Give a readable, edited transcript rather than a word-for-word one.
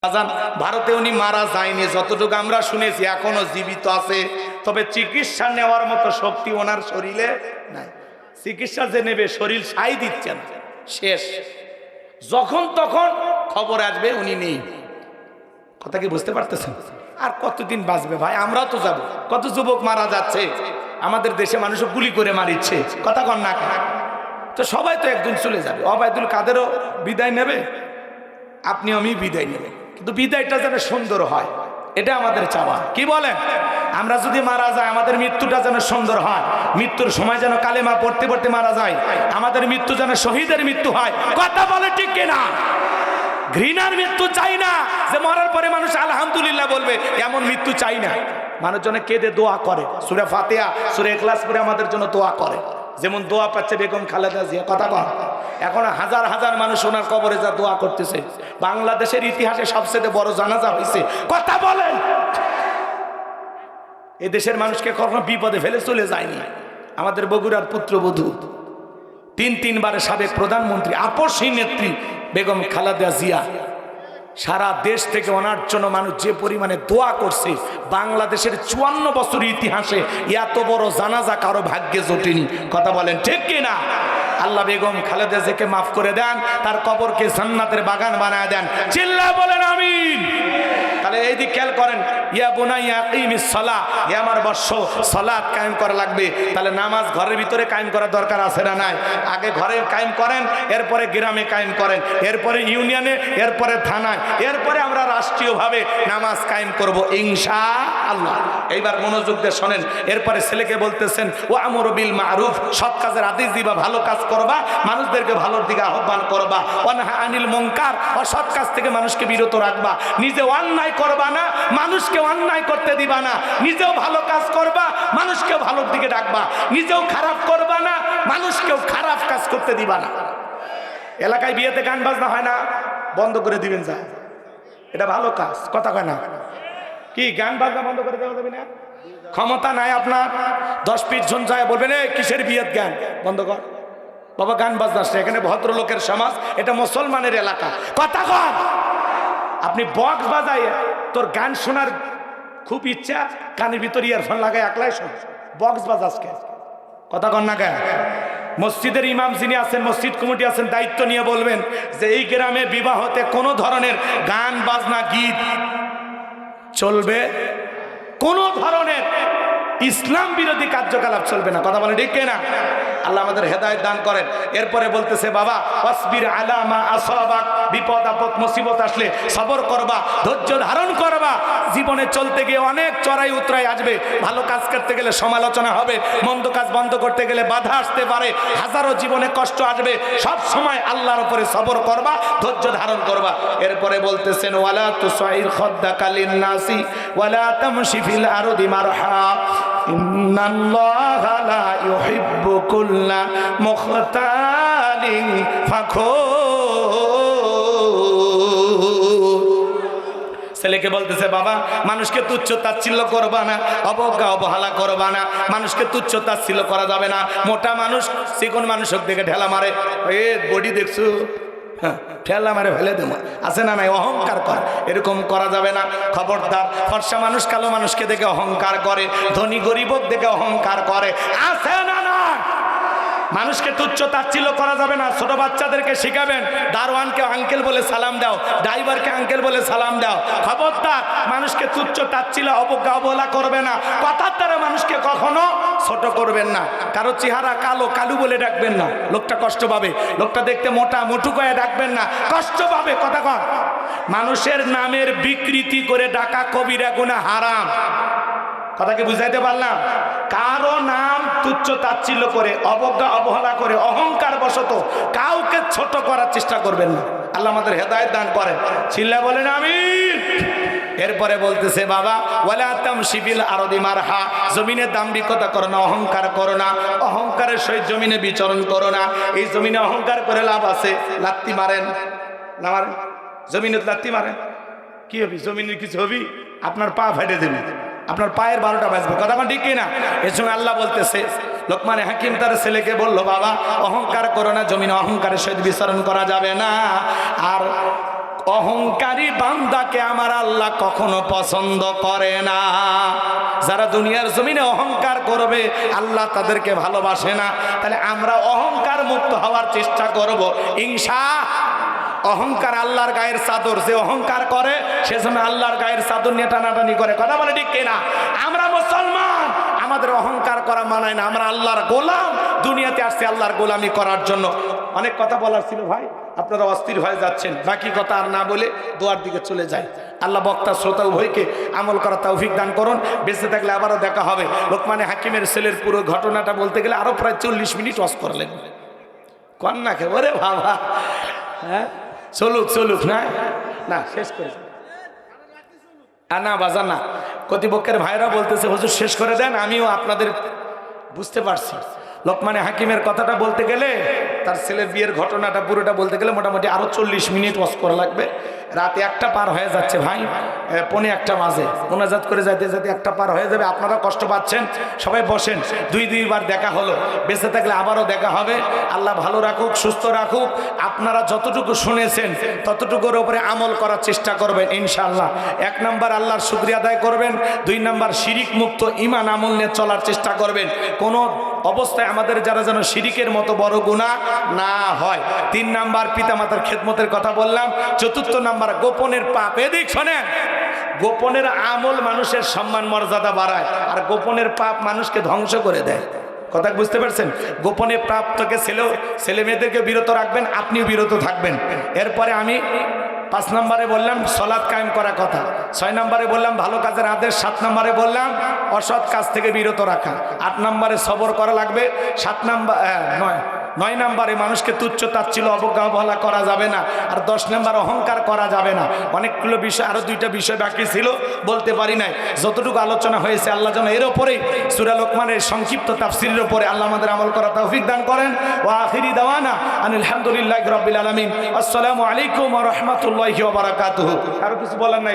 ভারতে উনি মারা যায়নি, যতটুকু আমরা শুনেছি এখনো জীবিত আছে। তবে চিকিৎসা নেওয়ার মতো শক্তি ওনার শরীরে নাই। চিকিৎসা যে নেবে শরীর সাই দিচ্ছে না, শেষ। যখন তখন খবর আসবে উনি নেই। কথা কি বুঝতে পারতেছেন? আর কতদিন বাঁচবে ভাই? আমরাও তো যাব। কত যুবক মারা যাচ্ছে আমাদের দেশে, মানুষ গুলি করে মারিচ্ছে। কথা কন না? তো সবাই তো একদিন চলে যাবে। ওবায়দুল কাদেরও বিদায় নেবে, আপনি আমি বিদায় নেবে, কিন্তু বিদায়টা যেন সুন্দর হয়, এটা আমাদের চাওয়া। কি বলেন? আমরা যদি মারা যাই আমাদের মৃত্যুটা যেন সুন্দর হয়, মৃত্যুর সময় যেন কালেমা পড়তে পড়তে মারা যায়, আমাদের মৃত্যু যেন শহীদের মৃত্যু হয়। কথা বলে ঠিক কিনা? ঘৃণার মৃত্যু চাই না, যে মরার পরে মানুষ আলহামদুলিল্লাহ বলবে, এমন মৃত্যু চাই না। মানুষজন কেঁদে দোয়া করে, সূরা ফাতিহা সূরা ইখলাস পড়ে আমাদের জন্য দোয়া করে, যেমন দোয়া পাচ্ছে বেগম খালেদা জিয়া। কথা বল, এখন হাজার হাজার মানুষ ওনার কবরে যা দোয়া করতেছে। বাংলাদেশের ইতিহাসে সবচেয়ে বড় জানাজা হয়েছে। কথা বলেন, এই দেশের মানুষকে কখনো বিপদে ফেলে চলে যায়নি। আমাদের বগুড়ার পুত্রবধূ, তিনবারের সাবেক প্রধানমন্ত্রী, আপসী নেত্রী বেগম খালেদা জিয়া, সারা দেশ থেকে ওনার জন্য মানুষ যে পরিমাণে দোয়া করছে, বাংলাদেশের 54 বছর ইতিহাসে এত বড় জানাজা কারো ভাগ্যে জোটেনি। কথা বলেন ঠিক কিনা? আল্লাহ বেগম খালেদা জিয়াকে মাফ করে দেন, তার কবরকে জান্নাতের বাগান বানায় দেন। চিল্লায় বলেন আমিন। তাহলে এই দিক খেয়াল করেন, ইয়া বুনাইয়া আকিমিস সালাহ, হে আমার বৎস, সালাত কায়েম করা লাগবে। তাহলে নামাজ ঘরের ভিতরে কায়েম করার দরকার আছে না নাই? আগে ঘরে কায়েম করেন, এরপরে গ্রামে কায়েম করেন, এরপরে ইউনিয়নে, এরপরে থানায়, এরপরে আমরা রাষ্ট্রীয়ভাবে নামাজ কায়েম করব ইনশাআল্লাহ। এইবার মনোযোগ দিয়ে শোনেন। এরপরে ছেলেকে বলতেছেন, ও আমরু বিল মারুফ, সৎ কাজের আদেশ দিবা, ভালো কাজ করবা, মানুষদেরকে ভালোর দিকে আহ্বান করবা। ওয়ানহা আনিল মুনকার, অসৎ কাজ থেকে মানুষকে বিরত রাখবা। নিজে অন্যায় করবা না, মানুষকে অন্যায় করতে দিবা না। নিজেও ভালো কাজ করবা, মানুষকে ভালোর দিকে ডাকবা। নিজেও খারাপ করবা না, মানুষকেও খারাপ কাজ করতে দিবা না। এলাকায় বিয়েতে গান বাজনা হয় না, বন্ধ করে দিবেন যা, এটা ভালো কাজ। কথা কয় না? কি গান বাজনা বন্ধ করে দেওয়া যাবে না? ক্ষমতা নাই আপনার, 10 জন যায় বলবেন এই কিসের বিয়ের গান বন্ধ কর বাবা, গান বাজনা আসছে, এখানে ভদ্রলোকের সমাজ, এটা মুসলমানের এলাকা। কথা কর। আপনি বক্স বাজাই, তোর গান শোনার খুব ইচ্ছা, কানের ভিতর ইয়ারফোন লাগাই একলাই শোন, বক্স বাজাসকে। কথা কন না কেন? মসজিদের ইমাম যিনি আছেন, মসজিদ কমিটি আছেন, দায়িত্ব নিয়ে বলবেন যে এই গ্রামে বিবাহতে কোনো ধরনের গান বাজনা গীত চলবে, কোনো ধরনের ইসলাম বিরোধী কার্যকলাপ চলবে না। কথা বলেন ঠিক না? আল্লাহ আমাদের হেদায়েত দান করেন। এরপরে বলতেছে, বাবা ওয়াসবির আলা মা আসাবাক, বিপদ আপদ মুসিবত আসলে সবর করবা, ধৈর্য ধারণ করবা। জীবনে চলতে গিয়ে অনেক চড়াই উতরাই আসবে, ভালো কাজ করতে গেলে সমালোচনা হবে, মন্দ কাজ বন্ধ করতে গেলে বাধা আসতে পারে, হাজারো জীবনে কষ্ট আসবে। সব সময় আল্লাহর উপরে সবর করবা, ধৈর্য ধারণ করবা। এরপরে বলতেছেন, ওয়ালা তুসাইর খাদ্দাকা লিন-নাসি ওয়ালা তামশি ফিল আরদি মারহা ইন্নাল্লাহা লা ইউহিব্বু কুল্লা মুখতালিন ফাখুর। ছেলেকে বলতেছে, বাবা মানুষকে তুচ্ছ তাচ্ছিল্য করবা না, অবজ্ঞা অবহেলা করবা না। মানুষকে তুচ্ছ তাচ্ছিল্য করা যাবে না। মোটা মানুষ চিকন মানুষের দিকে ঢেলা মারে, এ বডি দেখছো, হ্যাঁ ঠেলা মারে ফেলে দেবো, আছে না নাই? অহংকার করে, এরকম করা যাবে না। খবরদার। ফর্সা মানুষ কালো মানুষকে দেখে অহংকার করে, ধনী গরিবক দেখে অহংকার করে, আছে না না? মানুষকে তুচ্ছ তাচ্ছিল্য করা যাবে না। ছোট বাচ্চাদেরকে শিখাবেন, দারোয়ানকে আঙ্কেল বলে সালাম দাও, ড্রাইভারকে আঙ্কেল বলে সালাম দাও। খবরদার, মানুষকে তুচ্ছ তাচ্ছিল্য অবজ্ঞা অবহেলা করবে না। কথার দ্বারা মানুষকে কখনো ছোট করবেন না। কারো চেহারা কালো, কালু বলে ডাকবেন না, লোকটা কষ্ট পাবে। লোকটা দেখতে মোটা, মোটু করে ডাকবেন না, কষ্ট পাবে। কথা কন। মানুষের নামের বিকৃতি করে ডাকা কবিরা গুনাহ, হারাম। কথা কি বুঝাইতে পারলাম? কারো নাম তুচ্ছ তাচ্ছিল্য করে, অবজ্ঞা অবহেলা করে, অহংকার বশত কাউকে ছোট করার চেষ্টা করবেন না। আল্লাহ আমাদের হেদায়েত দান করেন। চিল্লা বলেন আমিন। এরপরে বলতেছে, বাবা ওয়ালা তামশি ফিল আরদি মারহা, জমিনে দাম্ভিকতা করো না, অহংকার করো না, অহংকারের সহিত জমিনে বিচরণ করো না। এই জমিনে অহংকার করে লাভ আছে? লাত্তি মারেন না মারেন? জমিনে লাত্তি মারেন, কি হবি? জমিনের কিছু হবি? আপনার পা ফেটে দেবে, আপনার পায়ের 12টা বাজবে। কথা ঠিক কিনা? এর সঙ্গে আল্লাহ বলতেছে, লোকমানে হাকিম তার ছেলেকে বললো, বাবা অহংকার করো না, জমিনে অহংকারের সহিত বিচরণ করা যাবে না। আর অহংকারী বান্দাকে আমার আল্লাহ কখনো পছন্দ করে না। যারা দুনিয়ার জমিনে অহংকার করবে আল্লাহ তাদেরকে ভালোবাসে না। তাহলে আমরা অহংকার মুক্ত হওয়ার চেষ্টা করব ইনশাআল্লাহ। অহংকার আল্লাহর গায়ের চাদর, যে অহংকার করে সে সময় আল্লাহর গায়ের চাদর নিয়ে টানাটানি করে। কথা বলে ঠিক কিনা? আমরা মুসলমান, আমাদের অহংকার করা মানায় না। আমরা আল্লাহর গোলাম, দুনিয়াতে আসছে আল্লাহর গোলামি করার জন্য। অনেক কথা বলার ছিল ভাই, আপনারা অস্থির হয়ে যাচ্ছেন। বাকি কথা আর না বলে দোয়ার দিকে চলে যাই। আল্লাহ বক্তা শ্রোতা উভয়কে আমল করা তৌফিক দান করুন। বেঁচে থাকলে আবারও দেখা হবে। লোকমানে হাকিমের ছেলের পুরো ঘটনাটা বলতে গেলে আরো প্রায় 40 মিনিট ওয়াজ করা লাগবে। কন্যাকে ওরে বাবা, হ্যাঁ চলুক চলুক, না না শেষ করে না বাজার না। কর্তৃপক্ষের ভাইরা বলতেছে হুজুর শেষ করে দেন। আমিও আপনাদের বুঝতে পারছি। লোকমানে হাকিমের কথাটা বলতে গেলে, তার ছেলের বিয়ের ঘটনাটা পুরোটা বলতে গেলে মোটামুটি আরো 40 মিনিট ওয়াজ করা লাগবে। রাতে 1টা পার হয়ে যাচ্ছে ভাই, 1:45 বাজে। মোনাজাত করে যাইতে যাইতে 1টা পার হয়ে যাবে। আপনারা কষ্ট পাচ্ছেন, সবাই বসেন। দুইবার দেখা হলো, বেঁচে থাকলে আবারও দেখা হবে। আল্লাহ ভালো রাখুক, সুস্থ রাখুক। আপনারা যতটুকু শুনেছেন ততটুকুর উপরে আমল করার চেষ্টা করবেন ইনশাআল্লাহ। 1 নাম্বার আল্লাহর শুকরিয়া আদায় করবেন। 2 নাম্বার শিরিক মুক্ত ঈমান আমল নিয়ে চলার চেষ্টা করবেন। কোনো অবস্থায় আমাদের যারা যেন শিরিকের মতো বড় গুনাহ না হয়। 3 নাম্বার পিতামাতার খেদমতের কথা বললাম। 4 নাম্বার গোপনের পাপ। এদিক শোনেন, গোপনের আমল মানুষের সম্মান মর্যাদা বাড়ায়, আর গোপনের পাপ মানুষকে ধ্বংস করে দেয়। কথা বুঝতে পারছেন? গোপনে পাপ থেকে ছেলে মেয়েদেরকে বিরত রাখবেন, আপনিও বিরত থাকবেন। এরপরে আমি 5 নম্বরে বললাম সালাত কায়েম করা কথা। 6 নম্বরে বললাম ভালো কাজের আদেশ। 7 নম্বরে বললাম অসৎ কাজ থেকে বিরত রাখা। 8 নম্বরে সবর করা লাগবে। 9 নম্বরে মানুষকে তুচ্ছ তাচ্ছিল্য অবজ্ঞা অবহেলা করা যাবে না। আর 10 নম্বর অহংকার করা যাবে না। অনেকগুলো বিষয়, আরো 2টা বিষয় বাকি ছিল, বলতে পারি নাই। যতটুকু আলোচনা হয়েছে আল্লাহ যেন এর উপরে সূরা লোকমানের সংক্ষিপ্ত তাফসীরের উপরে আল্লাহ আমাদের আমল করা তৌফিক দান করেন। ওয়া আখিরি দাওয়ানা আলহামদুলিল্লাহি রাব্বিল আলামিন। আসসালামু আলাইকুম ওয়া রাহমাতুল্লাহি ওয়া বারাকাতুহু। আর কিছু বলার নাই।